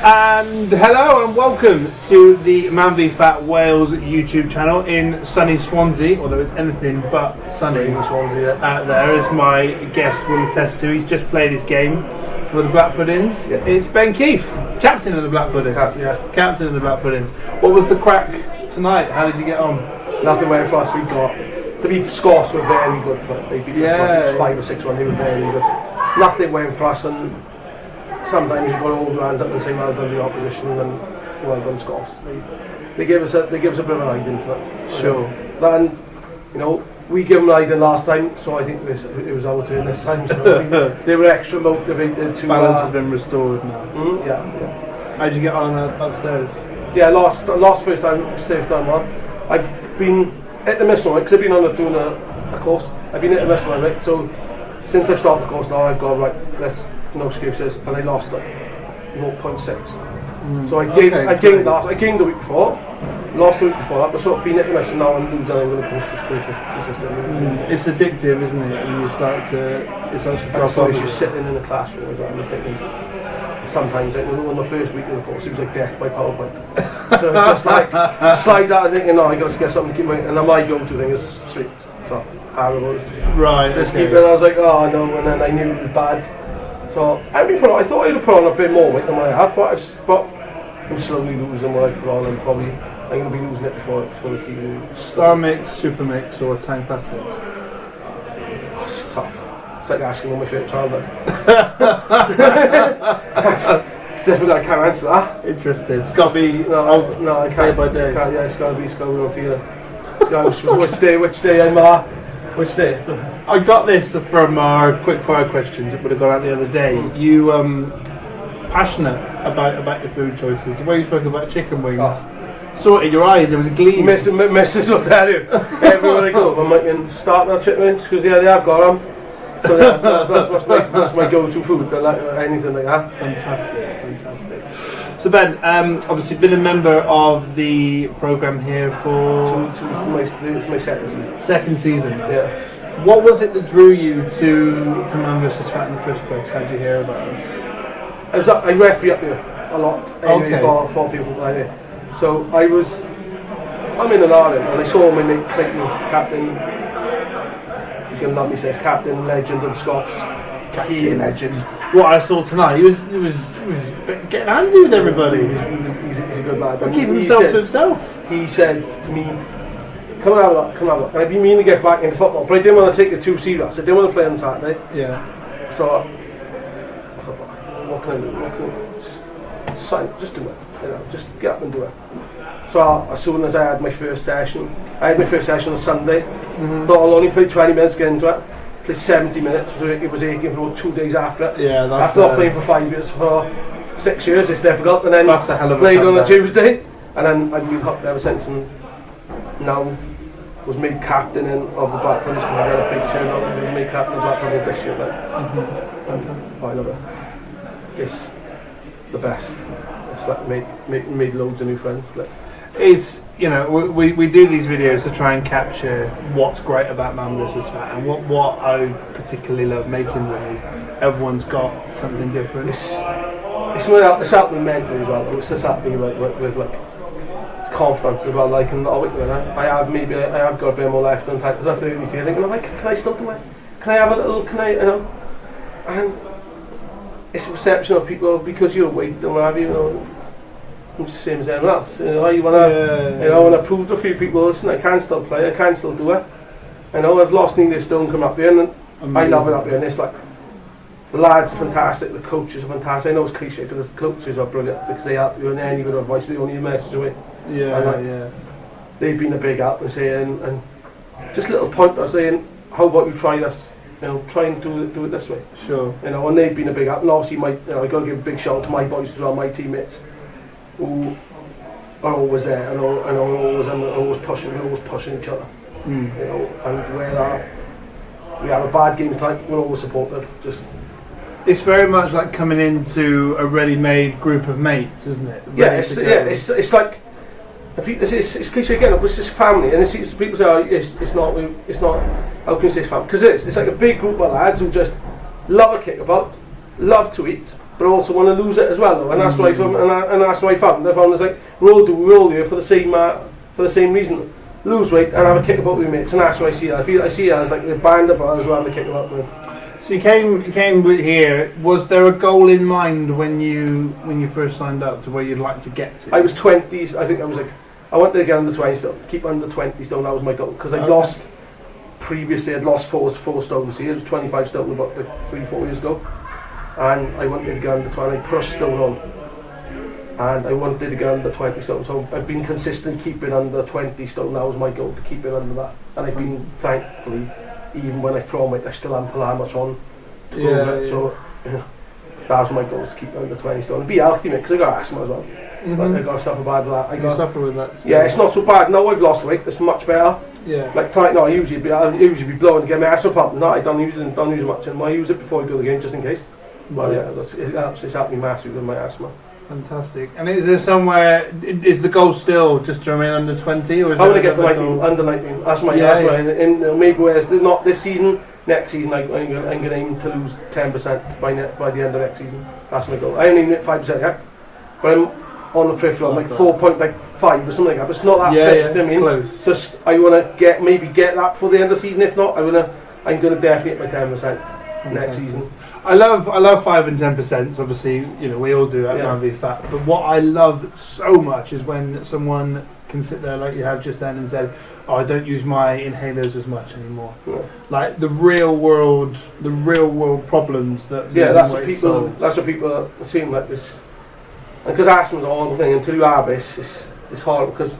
And hello and welcome to the MANvFAT Wales YouTube channel in sunny Swansea, although it's anything but sunny in Swansea out there, as my guest will attest to. He's just played his game for the Black Puddings. Yeah. It's Ben Keefe, captain of the Black Puddings. Captain of the Black Puddings. What was the crack tonight? How did you get on? Nothing went for us. We got to be Scots were very good tonight. They beat us 5 or 6-1. They were very good. Nothing went for us, and sometimes you've got to hold your hands up and say well done to the opposition and well done Scots. They give us a bit of an hiding tonight. Sure. And we gave them an hiding last time, so I think it was our turn this time. So I think they were extra motivated to. Balance has been restored now. Yeah. How'd you get on upstairs? Yeah, last first time upstairs done well. I've been at the miss because I've been on doing a course. I've been at the miss right. So since I've started the course now, I've got no excuses, and I lost it 0.6. So I gained the week before, lost the week before that, but sort of been at the mission now and losing. I'm going to consistently. It's addictive, isn't it? When you start to drop off. You're sitting in the classroom as well, and you're thinking. Sometimes, on the first week of the course, it was like death by PowerPoint. So it's just like slides out and thinking, no, I got to get something to keep my. And then my go-to thing is sweet. So horrible. Right. Just keep it. And I was like, oh no, and then I knew it was bad. So I thought I'd have put on a bit more weight than what I have, but I'm slowly losing what I put on, and probably I'm going to be losing it before the season. Star mix, super mix, or time fasted? Oh, it's tough. It's like asking what my favourite child is. It's difficult, I can't answer that. Interesting. It's got to be no, I can't. Day by day. It's got to be what I'm feeling. Which day I'm which day? I got this from our quick fire questions that would have gone out the other day. You passionate about your food choices. The way you spoke about chicken wings. Saw it in your eyes, there was a gleam. Mrs. will tell you. Everywhere I go, I'm like, start that chicken wings, because they have got them. So that's my go-to food, anything like that. Fantastic. So Ben, obviously been a member of the programme here for my second season. Second season. Yeah. What was it that drew you to MANvFAT in the first place? How did you hear about this? I referee up here a lot. For people like here. So I'm in an Ireland, and I saw my mate Clayton, captain. Going to love me, says captain, legend of the Scots. Captain legend. What I saw tonight, he was getting handsy with everybody. He's a good lad. Keeping himself to himself. He said to me, come and have a look. And I've been meaning to get back into football, but I didn't want to take it too serious. I didn't want to play on Saturday. Yeah. So I thought, what can I do? Just do it. Just get up and do it. So as soon as I had my first session on Sunday. Thought I'll only play 20 minutes, get into it. Played 70 minutes, so it was aching for about 2 days after it. Yeah, that's after not playing for 5 years, for 6 years, it's difficult. And then that's a hell of a played on a Tuesday, and then I've been hooked ever since. And now was made captain of the Black Puddings, because I got a big chair now. I was made captain of the Black Puddings this year. Fantastic. I love it. It's the best. It's like made loads of new friends. It's, we do these videos to try and capture what's great about MANvFAT, and what I particularly love making them is everyone's got something different. It's helped me mentally as well. It's just helped me with confidence as well. And I have got a bit more left on time because I'm 33. I think, can I still do it? Can I have a little? And it's a perception of people because you're weight and what have you. I'm just the same as everyone else. I want to prove to a few people, listen, I can still play, I can still do it. I've lost needed stone come up here, and amazing. I love it up here. And it's like the lads are fantastic, the coaches are fantastic. I know it's cliche because the coaches are brilliant because they help you in any bit of advice. They only message away. They've been a big help and saying, and just little pointers saying, how about you try this? Try and do it this way. Sure. And they've been a big help. And obviously, I got to give a big shout out to my boys as well, my teammates, who are always there and always pushing each other. And where we have a bad game tonight, we're always supportive. It's very much like coming into a ready-made group of mates, isn't it? It's like it's cliche again. It's just family, and people say, it's not. How can you say it's family? Because it's like a big group of lads who just love a kick about, love to eat, but I also want to lose it as well, though. And that's what I found. I found it's like we're all here for the same reason. Lose weight and have a kick about with your mates, and that's what I see. I see it as like the band of brothers who have a kick about with. So you came here. Was there a goal in mind when you first signed up to where you'd like to get to? I was 20s. I think I wanted to get under 20 stone, keep under 20 stone. That was my goal because I lost previously. I'd lost four stones. Here it was 25 stone about like 3-4 years ago, and I wanted to get under 20. I put a stone on, and I wanted to get under 20 stone. So I've been consistent keeping under 20 stone. That was my goal, to keep it under that, and I've been thankfully. Even when I throw weight, I still haven't put that much on to go over it. So that was my goal, to keep under 20 stone and be healthy, mate, because I got asthma as well. Like, I got to suffer bad with that. You suffer with that? Yeah, it's not so bad. Now I've lost weight, it's much better. Yeah. Like tonight, no, I usually be blowing to get my asthma pumped. No, I don't use it much, and I use it before I go to the game just in case. But yeah, it's helped me massively with my asthma. Fantastic. And is there somewhere? Is the goal still just to remain under 20, or is I want to get to 19, under 19. That's my. And maybe whereas not this season, next season I'm going to aim to lose 10% by the end of next season. That's my goal. I only need 5% yet, but I'm on the peripheral, like 4.5 or something like that. But it's not that big. I mean, close. Just I want to get that before the end of the season. If not, I'm going to definitely hit my 10% next season. I love 5 and 10%. Obviously, we all do at MANvFAT. But what I love so much is when someone can sit there like you have just then and said, "Oh, I don't use my inhalers as much anymore." Yeah. Like the real world problems that that's what people seem like this. And because asthma is a horrible thing, until you have it's hard because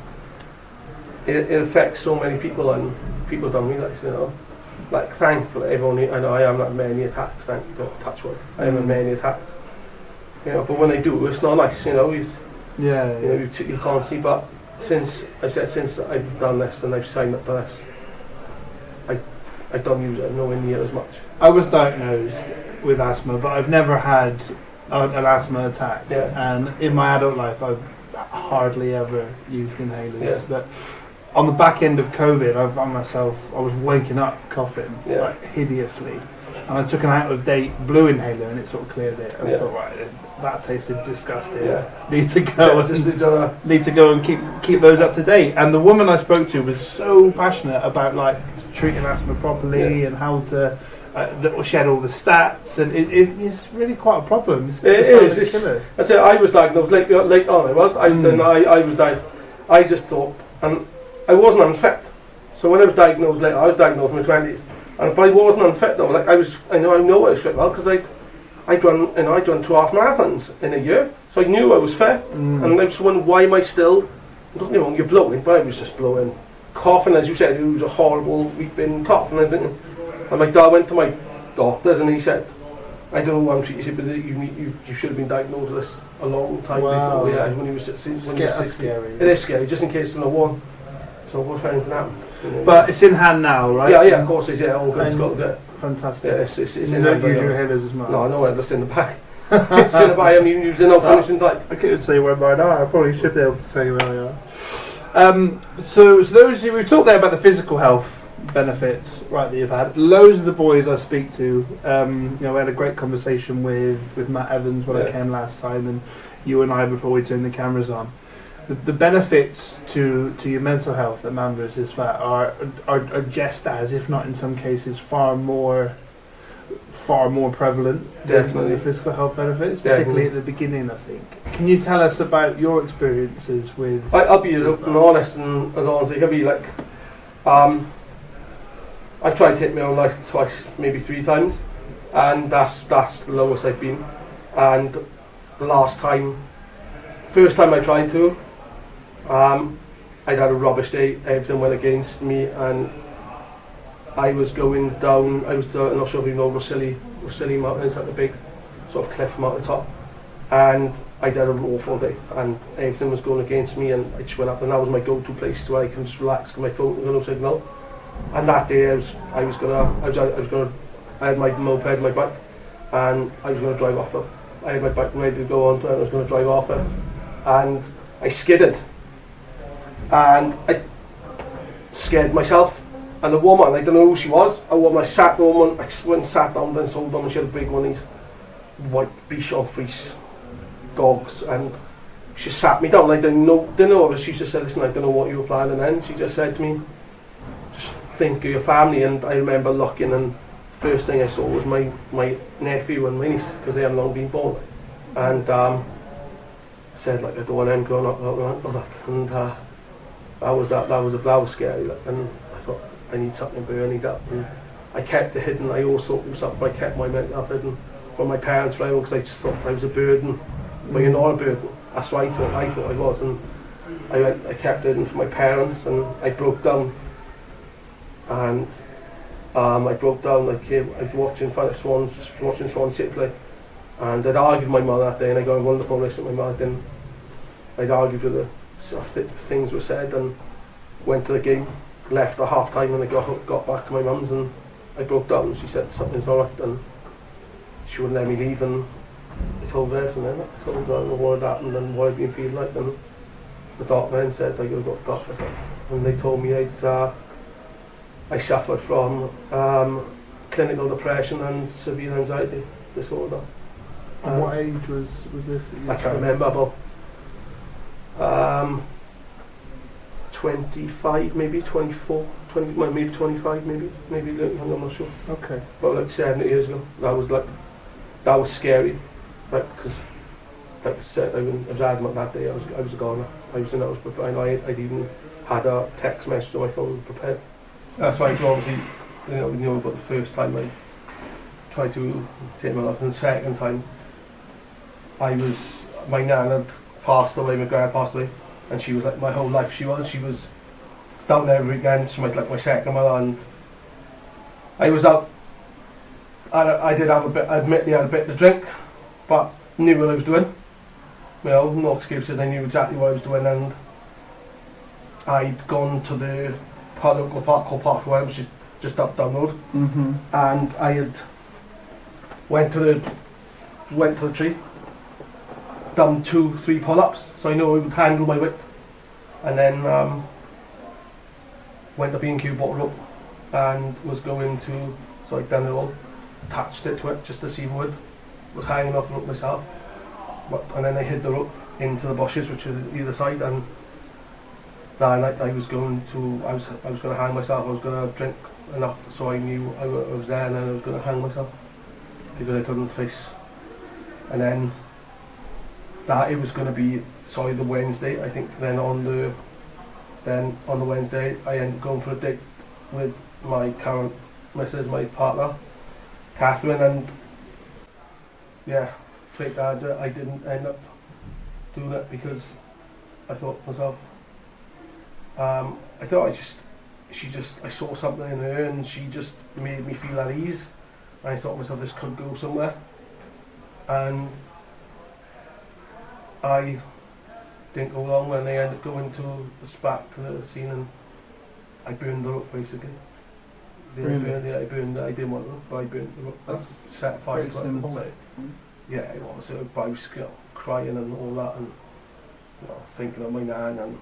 it affects so many people, and people don't realise, Like thankfully, I know I haven't had many attacks. Thank you, touch wood. I haven't had many attacks. But when I do, it's not nice. You can't see. But since I've done this and I've signed up for this, I don't use it nowhere near as much. I was diagnosed with asthma, but I've never had an asthma attack. Yeah. And in my adult life, I've hardly ever used inhalers. Yeah. But on the back end of COVID, I was waking up coughing like hideously, and I took an out-of-date blue inhaler, and it sort of cleared it. I thought, right, that tasted disgusting. Yeah. Need to go and keep those up to date. And the woman I spoke to was so passionate about like treating asthma properly and how to shed all the stats, and it's really quite a problem. It is. I was diagnosed late on. I was diagnosed. I just thought, and I wasn't unfit. So when I was diagnosed later, I was diagnosed in my 20s, but I wasn't unfit though. Like I know I was fit well because I'd run 2 half marathons in a year, so I knew I was fit. And I was wondering, why am I still? Don't get me wrong, you're blowing, but I was just blowing, coughing, as you said. It was a horrible weeping cough, and my dad went to my doctors and he said, "I don't know why I'm treating you, but you should have been diagnosed with this a long time before." Yeah, when he was 16. Scary. It is scary, just in case there's no one. So what anything happen? But it's in hand now, right? Yeah, of course it is. Yeah, all good. It's got to get. Fantastic. Yeah, it's you don't use your inhalers as much. No, I know it's in the back. It's in the back. I'm using no finishing type. I couldn't say where mine are. I probably should be able to say where they are. So those we've talked there about the physical health benefits, right, that you've had. Loads of the boys I speak to, we had a great conversation with Matt Evans when I came last time, and you and I before we turned the cameras on. The benefits to your mental health at MANvFAT are just as, if not in some cases, far more prevalent than the physical health benefits, particularly at the beginning, I think. Can you tell us about your experiences with... I'll be open and honest, and honestly, I'll be like... I've tried to take my own life twice, maybe 3 times, and that's the lowest I've been. And the first time I tried to, I'd had a rubbish day. Everything went against me, and I was going down. I'm not sure if you know Rosilli Mountain. It's like a big sort of cliff mountain top, and I'd had an awful day, and everything was going against me. And I just went up, and that was my go-to place where I can just relax because my phone was no signal. And that day I had my moped, my bike, and I was going to drive off them. I had my bike ready to go on, and I was going to drive off it, and I skidded, and I scared myself. And the woman, I don't know who she was, I sat down, I went and sat down, then sold them, and she had a big one of these white Bichon Frise dogs, and she sat me down. I didn't know what she just said. Listen, I don't know what you were planning. And she just said to me, just think of your family. And I remember looking, and first thing I saw was my nephew and my niece, because they hadn't long been born. And said, like, I don't want them growing up without an uncle, like. And that was scary, like. And I thought, I need something to burn it up. And I kept it hidden. I also was up, I kept my mental health hidden from my parents forever, because I just thought I was a burden. But you're not a burden. That's what I thought I was. And I kept it hidden from my parents, and I broke down. And I broke down. I was watching Swansea City play, and I'd argued with my mother that day, and I got a wonderful relationship with my mother. Then I'd argued with her, so things were said, and went to the game, left at half time, and I got back to my mum's, and I broke down, and she said something's not right, and she wouldn't let me leave, and I told her everything then. I told her what had happened and what I'd been feeling like, and the doctor then said I got to go to the doctor, and they told me I suffered from clinical depression and severe anxiety disorder. And what age was this that you I can't remember, but 25, maybe 24, 20, maybe 25, maybe a little younger, I'm not sure. Okay. But like 7 years ago, that was scary, because like I said, I was adamant that day. I was a goner. I was prepared. I'd even had a text message on my phone prepared. That's why obviously, we know about the first time I tried to take my life, and the second time my nan had passed away, my grand passed away, and she was like my whole life. She was down there every weekend. She was like my second mother, and I was out. I did have admittedly had a bit to drink, but knew what I was doing. No excuses. I knew exactly what I was doing, and I'd gone to the local park called Parkway, which is just up down the road, and I had went to the tree, done 2-3 pull-ups, so I know I would handle my weight, and then went to B&Q, bought a rope, and was going to, so I'd done it all, attached it to it just to see wood, was hanging off the rope myself, and then I hid the rope into the bushes which are either side, and that night I was going to hang myself. I was going to drink enough so I knew I was there, and then I was going to hang myself because I couldn't face. And then it was going to be the Wednesday. I think then on the Wednesday I ended up going for a date with my current missus, my partner, Catherine, and yeah, fake that I didn't end up doing it because I thought to myself, I thought I saw something in her, and she just made me feel at ease, and I thought to myself, this could go somewhere, and I didn't go long when they ended up going to the scene, and I burned the rope basically. Really? I didn't want the rope, but I burned the rope. That's set fire very simple. Yeah, it was. I was crying and all that, and thinking of my nan, and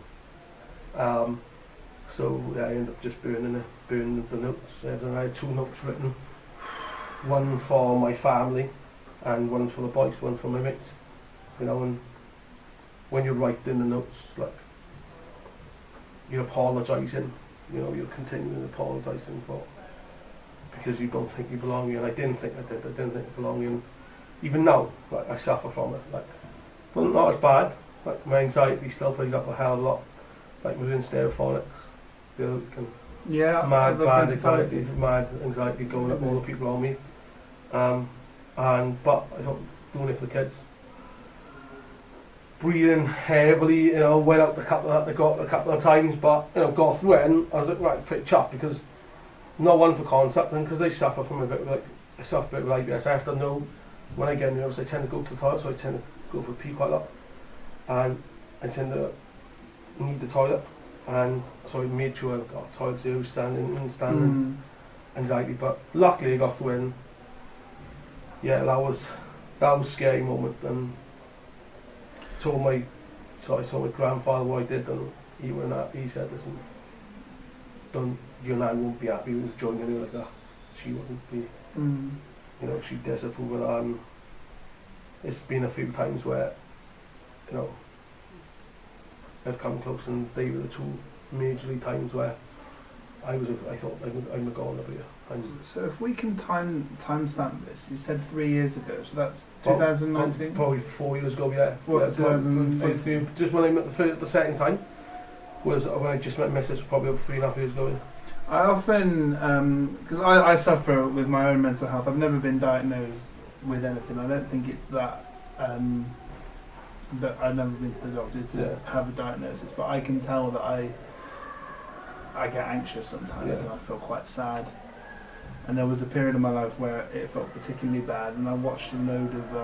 so yeah, I ended up just burning the notes. And I had 2 notes written, one for my family and one for the boys, one for my mates. And when you're writing the notes, like, you're apologising, you're continuing apologising because you don't think you belong here, and I didn't think I did. I didn't think I belonged here. And even now, like, I suffer from it. Like, well, not as bad. Like, my anxiety still plays up a hell of a lot. Like, I was in stereophonics the other week, and mad anxiety going up all the people around me. But I thought, doing it for the kids. Breathing heavily, went out a couple of times, but got through it, and I was like, pretty chuffed, because not one for concept, and because I suffer from a bit of IBS, I have to know when I get nervous. I tend to go to the toilet, so I tend to go for a pee quite a lot, and I tend to need the toilet, and so I made sure I got toilets there, standing anxiety, but luckily I got through it, and yeah, that was a scary moment, and told my grandfather what I did, and he said, listen, your nan won't be happy with joining you like that. She wouldn't be, she'd disapprove of that, and It's been a few times where, you know, I've come close, and they were the two majorly times where I thought I'm gone over here. So if we can timestamp this, you said 3 years ago, so that's 2019? Probably 4 years ago, yeah. 2018. Just when I met the second time was when I just met Mrs. probably about 3.5 years ago. I often, because I suffer with my own mental health. I've never been diagnosed with anything. I don't think it's that I've never been to the doctor to have a diagnosis, but I can tell that I get anxious sometimes, and I feel quite sad. And there was a period of my life where it felt particularly bad, and I watched a load of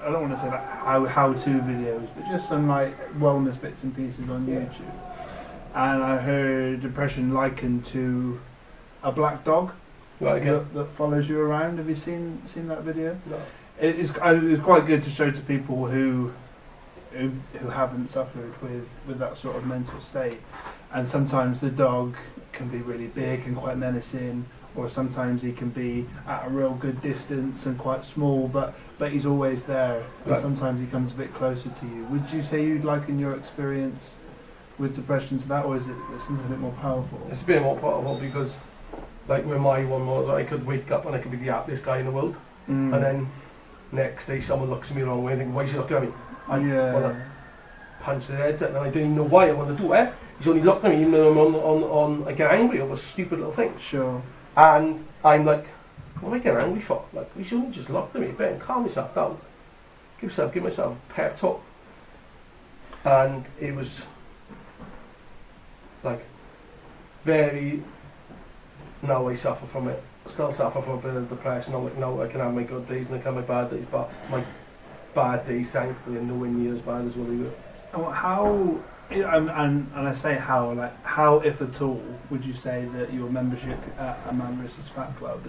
I don't want to say like how-to videos, but just some like wellness bits and pieces on YouTube. And I heard depression likened to a black dog that follows you around. Have you seen that video? No. It was quite good to show to people who haven't suffered with that sort of mental state. And sometimes the dog can be really big and quite menacing, or sometimes he can be at a real good distance and quite small, but he's always there. And sometimes he comes a bit closer to you. Would you say you'd liken your experience with depression to that, or is it something a bit more powerful? It's a bit more powerful because, like with my one was, I could wake up and I could be the happiest guy in the world, and then next day someone looks at me the wrong way and think, why is he looking at me? I want to punch their heads in, and I didn't even know why I want to do it. He's only looking at me even though I'm on I get angry over stupid little things. Sure. And I'm like, what am I getting angry for? Like, he's only just looked at me. Ben, calm yourself down. Give myself a pep talk. And it was like very. Now I suffer from it. Still suffer from a bit of depression. I'm like, no, I can have my good days and I can have my bad days, but my bad days, thankfully, are nowhere near as bad as what they were. How, and I say how, if at all, would you say that your membership at a MANvFAT club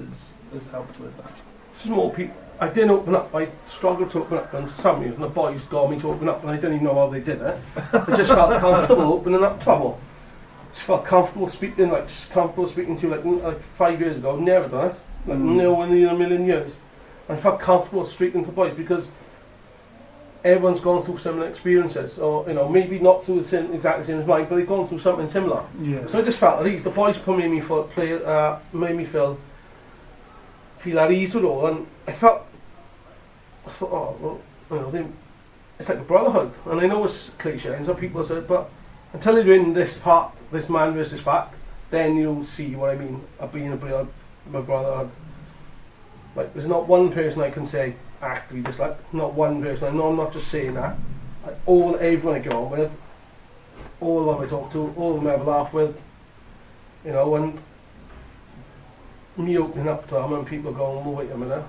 has helped with that? Small people. I didn't open up. I struggled to open up, and some reason the boys got me to open up, and I didn't even know how they did it. I just felt comfortable opening up trouble. Just felt comfortable speaking to you like 5 years ago. I've never done it. Like no one in a million years. I felt comfortable speaking to the boys because everyone's gone through similar experiences, or maybe not through exactly the same as mine, but they've gone through something similar. Yeah. So I just felt at ease. The boys made me feel at ease with it all, and I thought, oh well, it's like a brotherhood. And I know it's cliche, and some people say, but until you're in this MANvFAT, then you'll see what I mean of being my brotherhood. Like, there's not one person I can say actively dislike, not one person. I know I'm not just saying that. Like, everyone I go on with, all of them I talk to, all of them I have a laugh with, and me opening up to them and people going, well, wait a minute.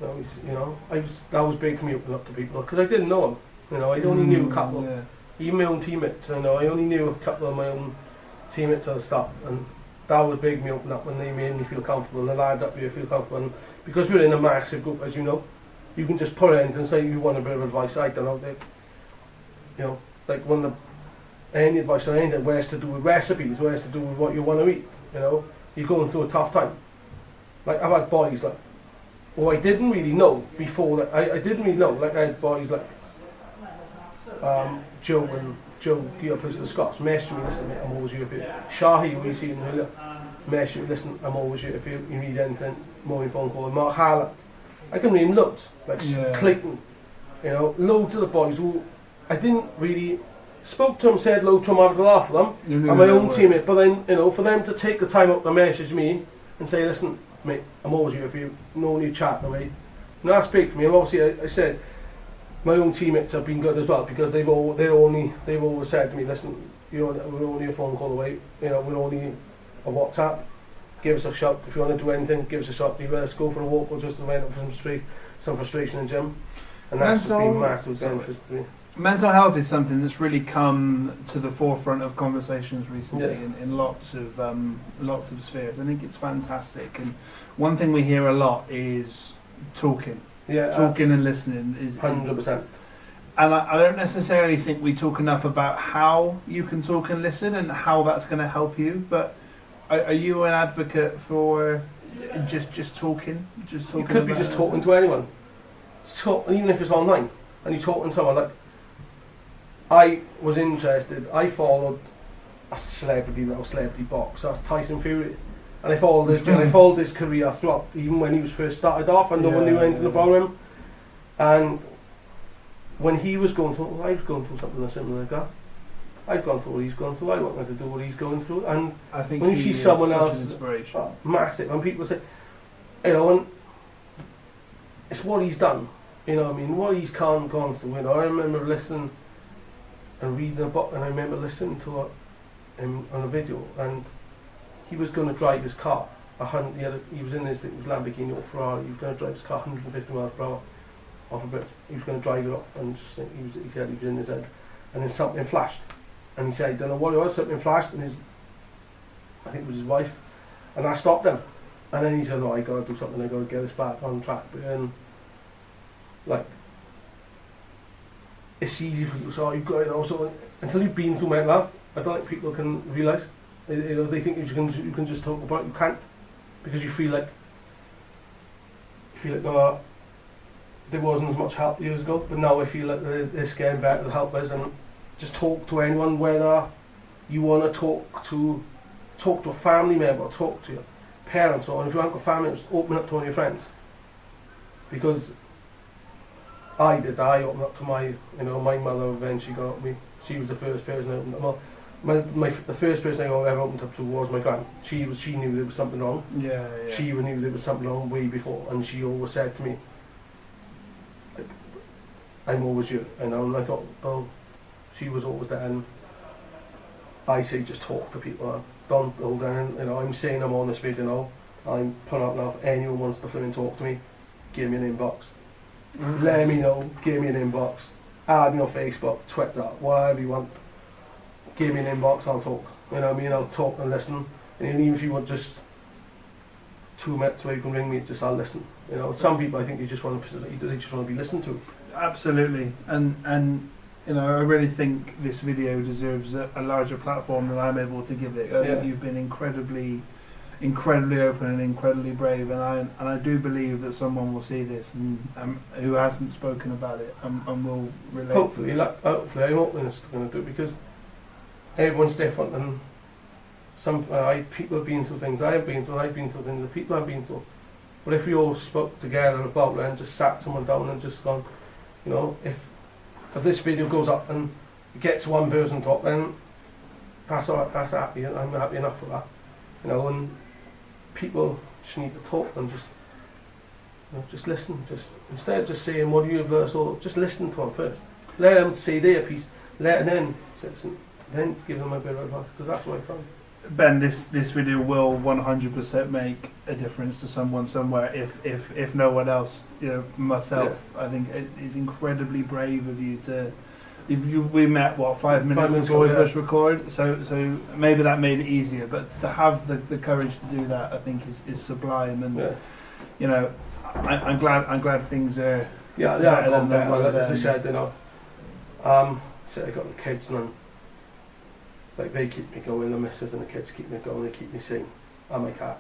That was big for me opening up to people because I didn't know them. I only knew a couple. Yeah. Even my own teammates, I only knew a couple of my own teammates at the start, and that was big me opening up when they made me feel comfortable, and the lads up here feel comfortable. And because we're in a massive group, as you know, you can just put it in and say you want a bit of advice. I don't know, like any advice on anything, where's to do with recipes, where's to do with what you want to eat. You're going through a tough time. Like I've had boys like, I didn't really know before that. I didn't really know. Like I had boys like Joe plays for the Scots. Mess with me, listen, mate, I'm always here for you. Shahi, who you see in the earlier. Mess with me, listen, I'm always here if you need anything. Morning phone call. Mark Hallett. I can name loads. Like Clayton. Loads of the boys who I didn't really spoke to them, said hello to them, had a laugh with them, and my own teammate. But then, for them to take the time out to message me and say, listen, mate, I'm always here for you. No need chatting away. And that's big for me. And obviously, I said, my own teammates have been good as well because they've always said to me, listen, we're only a phone call away. We're only a WhatsApp. Give us a shot if you want to do anything. Give us a shot. Either let's go for a walk or just to vent out some frustration in the gym. And that's been massive benefits for me. Mental health is something that's really come to the forefront of conversations recently in lots of spheres. I think it's fantastic, and one thing we hear a lot is talking. Talking and listening is 100%. And I don't necessarily think we talk enough about how you can talk and listen and how that's going to help you. But are you an advocate for Just talking. You could be just talking to anyone. Even if it's online, and you're talking to someone. Like, I was interested. I followed a celebrity boxer, that's Tyson Fury, and I followed his career throughout, even when he was first started off, and no one knew anything about him. And when he was going through, I was going through something similar like that. I've gone through what he's gone through. I wanted to do what he's going through, and I think when you see someone else, inspiration, massive, and people say, you know, and it's what he's done. You know what I mean? What he's gone through. You know, I remember listening and reading a book, and I remember listening to him on a video, and he was going to drive his car. He was in his Lamborghini or Ferrari. He was going to drive his car 150 miles per hour off a bridge. He was going to drive it up, and he said he was in his head, and then something flashed, and he said, I don't know what it was. Something flashed, and I think it was his wife, and I stopped him, and then he said, "No, I got to do something. I got to get this back on track." But then, like, it's easy for you. So you've got, you know, so until you've been through mental health, I don't think people can realise. You know, they think you can just talk about it. You can't, because you feel like there wasn't as much help years ago, but now I feel like they're getting better, the help is, and just talk to anyone, whether you want to talk to a family member, or talk to your parents, or if you haven't got family members, open up to one of your friends. Because I opened up to my mother when she got up me. She was the first person I opened up. Well, the first person I ever opened up to was my gran. She knew there was something wrong. Yeah. She knew there was something wrong way before, and she always said to me, "I'm always you," you know. And I thought, oh, she was always there. And I say, just talk to people. Don't hold down. You know, I'm saying I'm on this video now. I'm putting out now. If anyone wants to come and talk to me, give me an inbox. Let me know. Give me an inbox. Add me on Facebook, Twitter, whatever you want. Give me an inbox, I'll talk. You know what I mean? I'll talk and listen. And even if you want just 2 minutes where you can ring me, I'll listen. You know, some people, I think they just want to be listened to. Absolutely, and you know, I really think this video deserves a larger platform than I'm able to give it. I think you've been incredibly open and incredibly brave, and I do believe that someone will see this and who hasn't spoken about it and will relate. Hopefully I'm hoping it's going to do it, because everyone's different, and people have been through things I've been through things that people have been through. But if we all spoke together about it and just sat someone down and just gone, you know, if this video goes up and it gets one person talk, then that's all right, that's happy, and I'm happy enough with that. You know, and people just need to talk and just listen. Just instead of just saying what do you have, so just listen to them first. Let them say their piece. Then give them a bit of advice, because that's what I found. Ben, this video will 100% make a difference to someone somewhere, if no one else. You know, myself, I think it is incredibly brave of you to. We met 5 minutes before we pushed record, so maybe that made it easier. But to have the courage to do that, I think is sublime. And you know, I'm glad things are. Yeah, I've gone better. As I said, you know, so I got the kids, and like they keep me going. The missus and the kids keep me going. They keep me sane. And my cat.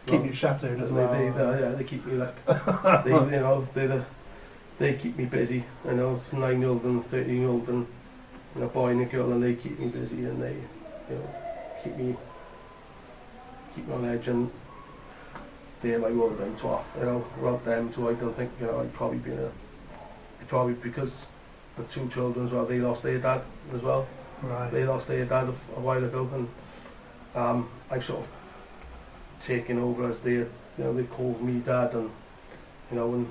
Keep you shattered as well. They keep me like they keep me busy. You know, it's 9-year-old and 13-year-old, and a boy and a girl, and they keep me busy, and they, you know, keep me on edge, and they're my world them too. You know, without them too, I don't think, you know, I'd probably because the 2 children as well, they lost their dad as well. Right. They lost their dad a while ago, and I've sort of taken over as they called me dad, and you know, and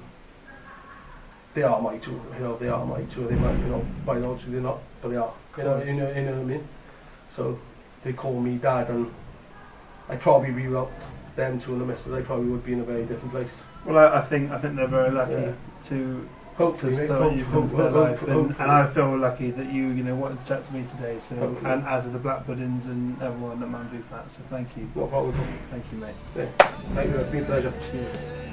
they are my 2. You know, they are my 2. They might, you know, biologically they're not, but they are. You know what I mean? So they call me dad, and I'd probably be without them 2 and the missus. I probably would be in a very different place. Well, I think they're very lucky to. Hopefully, and I feel lucky that you wanted to chat to me today. So, and as are the Black Puddings and everyone at MANvFAT. So, thank you. No problem. Thank you, mate. Yeah. Thank you. It's been a pleasure. Cheers.